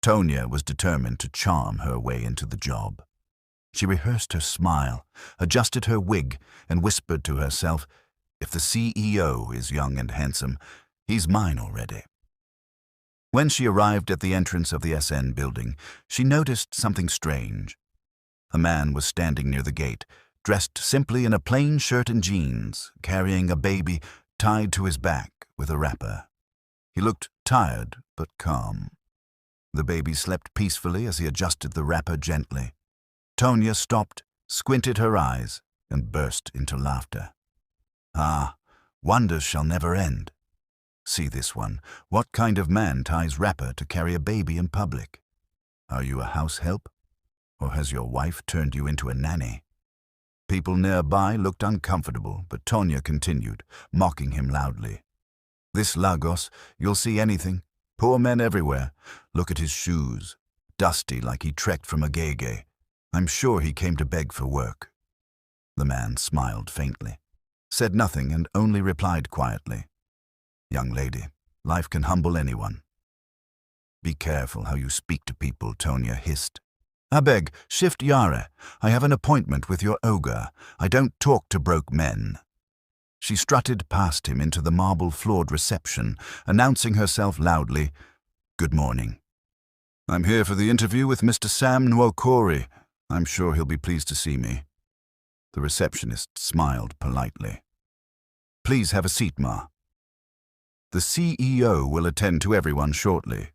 Tonya was determined to charm her way into the job. She rehearsed her smile, adjusted her wig, and whispered to herself, "If the CEO is young and handsome, he's mine already." When she arrived at the entrance of the SN building, she noticed something strange. A man was standing near the gate, dressed simply in a plain shirt and jeans, carrying a baby tied to his back with a wrapper. He looked tired but calm. The baby slept peacefully as he adjusted the wrapper gently. Tonya stopped, squinted her eyes, and burst into laughter. "Ah, wonders shall never end. See this one. What kind of man ties wrapper to carry a baby in public? Are you a house help? Or has your wife turned you into a nanny?" People nearby looked uncomfortable, but Tonya continued, mocking him loudly. "This Lagos, you'll see anything. Poor men everywhere. Look at his shoes, dusty like he trekked from Agege. I'm sure he came to beg for work." The man smiled faintly, said nothing, and only replied quietly, "Young lady, life can humble anyone." "Be careful how you speak to people," Tonya hissed. "I beg, shift yare. I have an appointment with your ogre. I don't talk to broke men." She strutted past him into the marble-floored reception, announcing herself loudly, "Good morning. I'm here for the interview with Mr. Sam Nwokori. I'm sure he'll be pleased to see me." The receptionist smiled politely. "Please have a seat, ma. The CEO will attend to everyone shortly."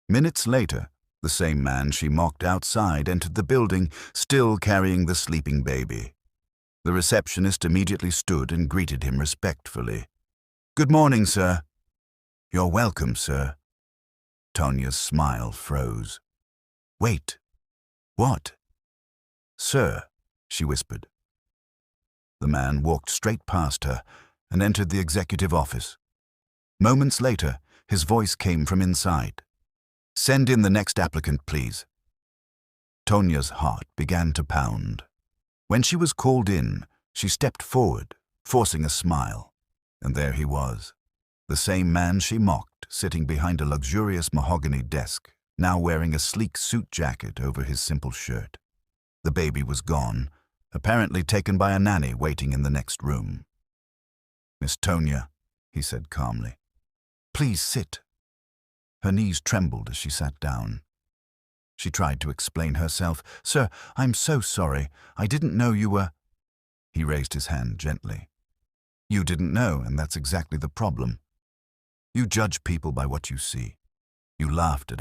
Minutes later, the same man she mocked outside entered the building, still carrying the sleeping baby. The receptionist immediately stood and greeted him respectfully. "Good morning, sir." "You're welcome, sir." Tonya's smile froze. "Wait. What?" "Sir," she whispered. The man walked straight past her and entered the executive office. Moments later, his voice came from inside. "Send in the next applicant, please." Tonya's heart began to pound. When she was called in, she stepped forward, forcing a smile. And there he was, the same man she mocked, sitting behind a luxurious mahogany desk, now wearing a sleek suit jacket over his simple shirt. The baby was gone, apparently taken by a nanny waiting in the next room. "Miss Tonya," he said calmly, "please sit." Her knees trembled as she sat down. She tried to explain herself. "Sir, I'm so sorry. I didn't know you were—" He raised his hand gently. "You didn't know, and that's exactly the problem. You judge people by what you see. You laughed at